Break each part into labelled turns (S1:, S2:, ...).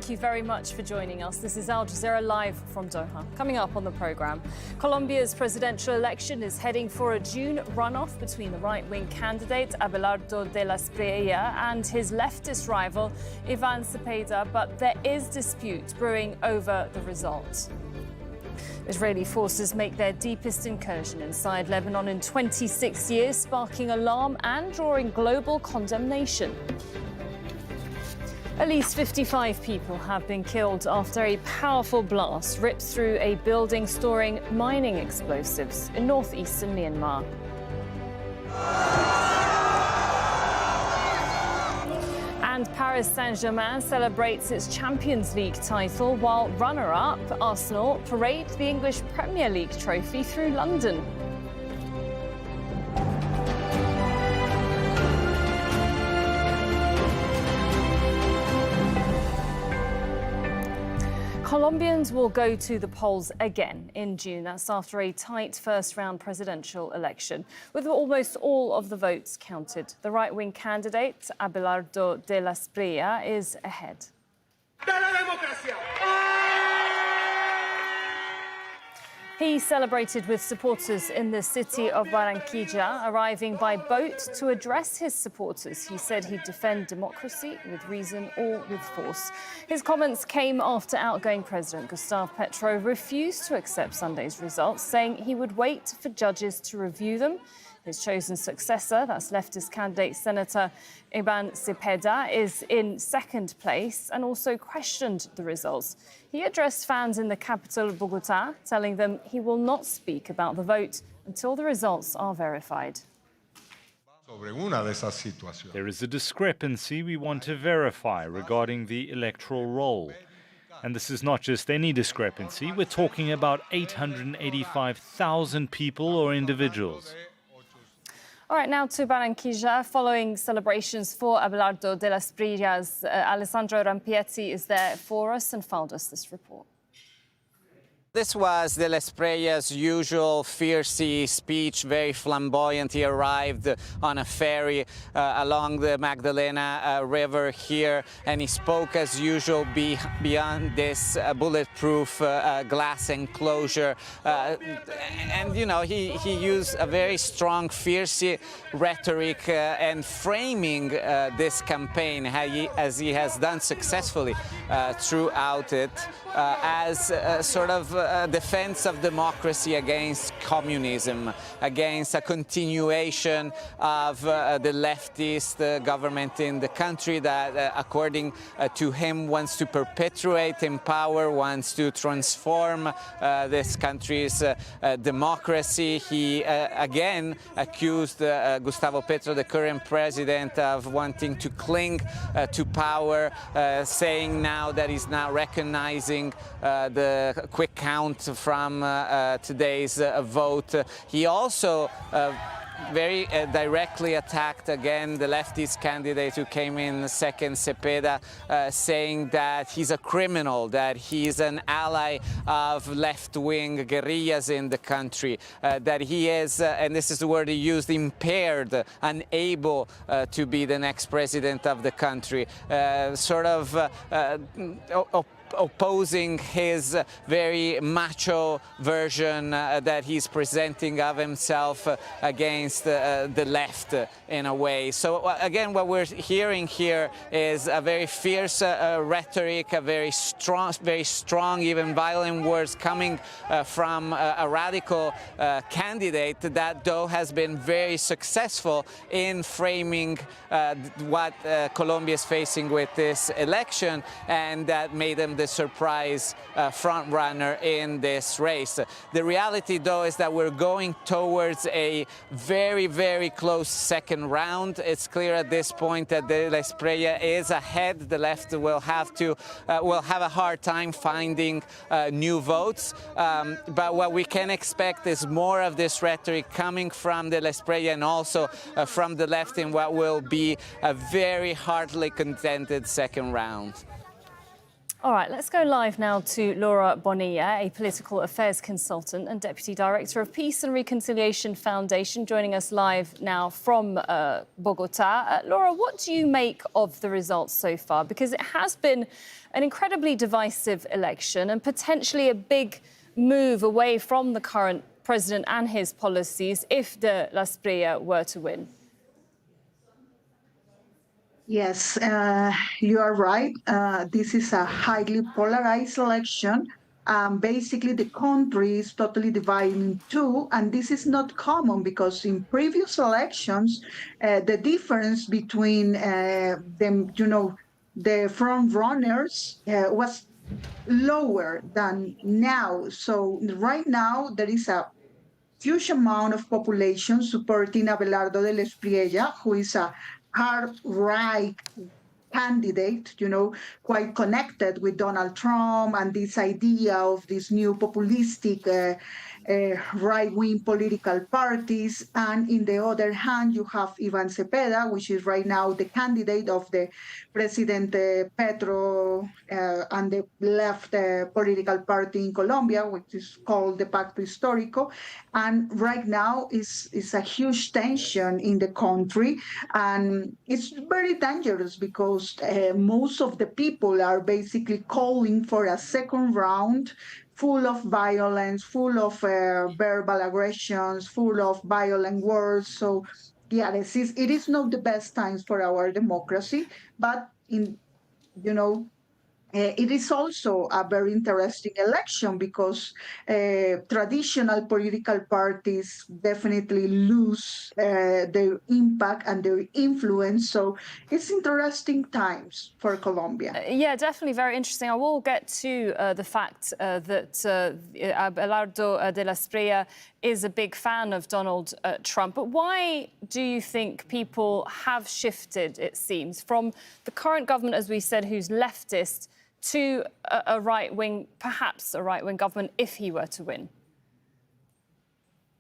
S1: Thank you very much for joining us. This is Al Jazeera live from Doha. Coming up on the programme, Colombia's presidential election is heading for a June runoff between the right-wing candidate Abelardo de la Espriella and his leftist rival Iván Cepeda, but there is dispute brewing over the result. Israeli forces make their deepest incursion inside Lebanon in 26 years, sparking alarm and drawing global condemnation. At least 55 people have been killed after a powerful blast ripped through a building storing mining explosives in northeastern Myanmar. And Paris Saint-Germain celebrates its Champions League title while runner-up Arsenal parade the English Premier League trophy through London. Colombians will go to the polls again in June. That's after a tight first-round presidential election, with almost all of the votes counted. The right-wing candidate, Abelardo de la Espriella, is ahead. He celebrated with supporters in the city of Barranquilla, arriving by boat to address his supporters. He said he'd defend democracy with reason or with force. His comments came after outgoing President Gustavo Petro refused to accept Sunday's results, saying he would wait for judges to review them. His chosen successor, that's leftist candidate Senator Iván Cepeda, is in second place and also questioned the results. He addressed fans in the capital, Bogotá, telling them he will not speak about the vote until the results are verified.
S2: There is a discrepancy we want to verify regarding the electoral roll. And this is not just any discrepancy. We're talking about 885,000 people or individuals.
S1: All right, now to Barranquilla. Following celebrations for Abelardo de la Espriella's, Alessandro Rampietti is there for us and filed us this report.
S3: This was de la Espriella's usual fierce speech, very flamboyant. He arrived on a ferry along the Magdalena River here, and he spoke as usual beyond this bulletproof glass enclosure. And, you know, he used a very strong, fierce rhetoric and framing this campaign, as he has done successfully throughout it, as sort of defense of democracy against communism, against a continuation of the leftist government in the country that, according to him, wants to perpetuate in power, wants to transform this country's democracy. He again accused Gustavo Petro, the current president, of wanting to cling to power, saying now that he's not recognizing the quick count from today's vote. He also very directly attacked again the leftist candidate who came in second, Cepeda, saying that he's a criminal, that he's an ally of left-wing guerrillas in the country, that he is, and this is the word he used, impaired, unable to be the next president of the country, sort of opposing his very macho version that he's presenting of himself against the left in a way. So again, what we're hearing here is a very fierce rhetoric, a very strong, even violent words coming from a radical candidate that, though, has been very successful in framing what Colombia is facing with this election, and that made him the surprise front-runner in this race. The reality, though, is that we're going towards a very, very close second round. It's clear at this point that de la Espriella is ahead. The left will have a hard time finding new votes. But what we can expect is more of this rhetoric coming from de la Espriella and also from the left in what will be a very hardly contested second round.
S1: All right, let's go live now to Laura Bonilla, a political affairs consultant and deputy director of Peace and Reconciliation Foundation, joining us live now from Bogota. Laura, what do you make of the results so far? Because it has been an incredibly divisive election and potentially a big move away from the current president and his policies if the Espriella were to win.
S4: Yes, you are right. This is a highly polarized election. Basically, the country is totally divided in two, and this is not common because in previous elections, the difference between them, the front runners was lower than now. So right now, there is a huge amount of population supporting Abelardo de Espriella, who is a hard right candidate, quite connected with Donald Trump and this idea of these new populistic right-wing political parties. And in the other hand, you have Iván Cepeda, which is right now the candidate of the President Petro and the left political party in Colombia, which is called the Pacto Histórico. And right now is a huge tension in the country. And it's very dangerous because most of the people are basically calling for a second round full of violence, full of verbal aggressions, full of violent words. So, yeah, it is not the best times for our democracy, but it is also a very interesting election because traditional political parties definitely lose their impact and their influence. So it's interesting times for Colombia.
S1: Yeah, definitely very interesting. I will get to the fact that Abelardo de Espriella is a big fan of Donald Trump. But why do you think people have shifted, it seems, from the current government, as we said, who's leftist, to a right-wing, perhaps a right-wing government if he were to win?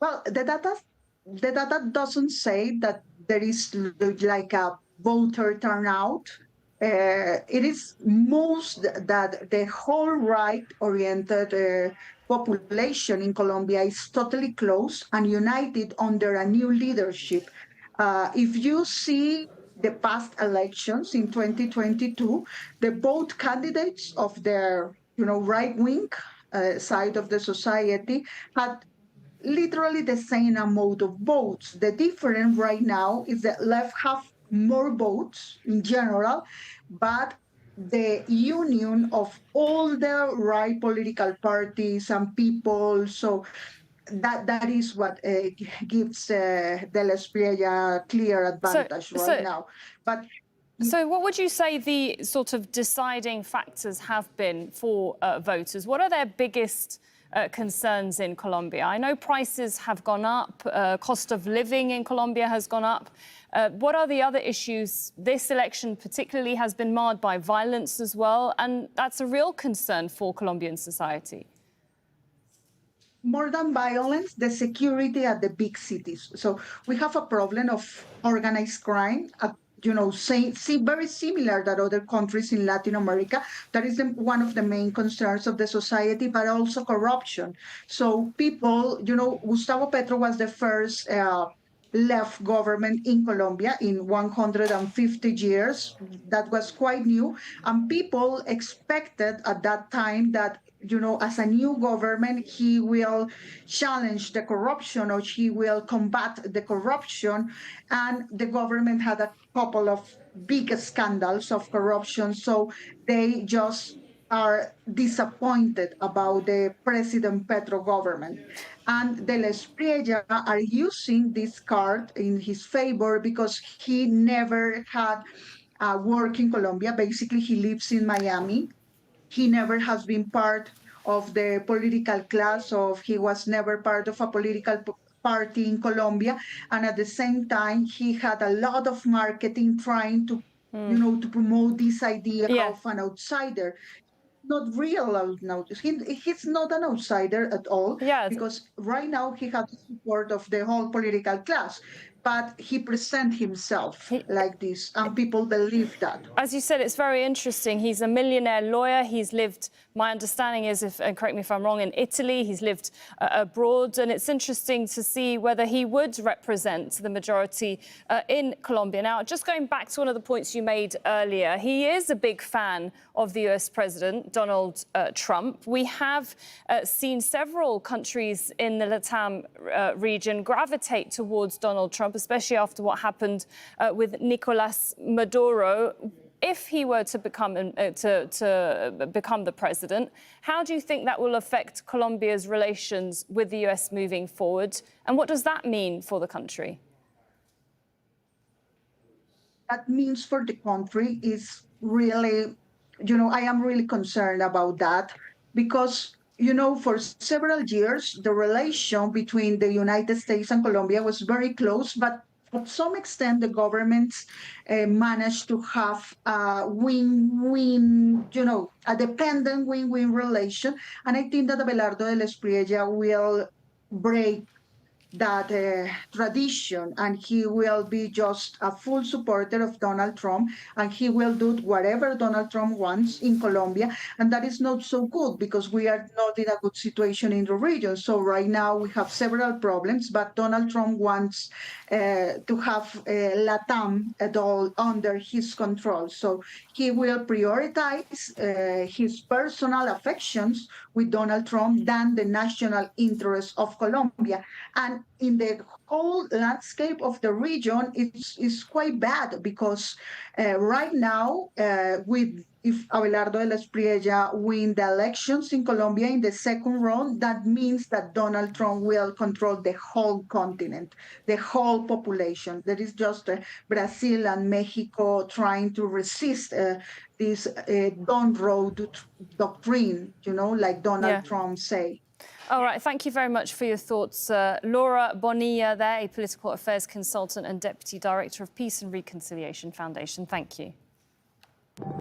S4: Well, the data doesn't say that there is like a voter turnout. It is most that the whole right-oriented population in Colombia is totally close and united under a new leadership. If you see the past elections in 2022, both candidates of the right-wing side of the society had literally the same amount of votes. The difference right now is that left have more votes in general, but the union of all the right political parties and people, so that is what gives de Espriella a clear advantage right now.
S1: So what would you say the sort of deciding factors have been for voters? What are their biggest concerns in Colombia? I know prices have gone up, cost of living in Colombia has gone up. What are the other issues? This election particularly has been marred by violence as well, and that's a real concern for Colombian society.
S4: More than violence, the security at the big cities. So we have a problem of organized crime, very similar to other countries in Latin America. That is one of the main concerns of the society, but also corruption. So people, Gustavo Petro was the first left government in Colombia in 150 years. That was quite new. And people expected at that time that as a new government, he will challenge the corruption or he will combat the corruption. And the government had a couple of big scandals of corruption. So they just are disappointed about the President Petro government. And de Espriella are using this card in his favor because he never had work in Colombia. Basically, he lives in Miami. He never has been part of the political class, he was never part of a political party in Colombia. And at the same time, he had a lot of marketing trying to, to promote this idea of an outsider. Not real he's not an outsider at all, because right now he has the support of the whole political class. but he presents himself like this, and people believe that.
S1: As you said, it's very interesting. He's a millionaire lawyer. He's lived, my understanding is, and correct me if I'm wrong, in Italy. He's lived abroad, and it's interesting to see whether he would represent the majority in Colombia. Now, just going back to one of the points you made earlier, he is a big fan of the US President, Donald Trump. We have seen several countries in the LATAM region gravitate towards Donald Trump, especially after what happened with Nicolás Maduro. If he were to become the president, how do you think that will affect Colombia's relations with the US moving forward? And what does that mean for the country?
S4: That means for the country is really, I am really concerned about that because, for several years, the relation between the United States and Colombia was very close, but to some extent, the governments managed to have a win-win, a dependent win-win relation. And I think that Abelardo de Espriella will break that tradition, and he will be just a full supporter of Donald Trump, and he will do whatever Donald Trump wants in Colombia, and that is not so good because we are not in a good situation in the region. So right now we have several problems, but Donald Trump wants to have LATAM at all under his control. So he will prioritize his personal affections with Donald Trump than the national interest of Colombia. And in the whole landscape of the region, it's quite bad because right now, if Abelardo de Espriella win the elections in Colombia in the second round, that means that Donald Trump will control the whole continent, the whole population. There is just Brazil and Mexico trying to resist this Don Road doctrine, like Donald Trump say.
S1: All right, thank you very much for your thoughts. Laura Bonilla there, a political affairs consultant and Deputy Director of Peace and Reconciliation Foundation. Thank you.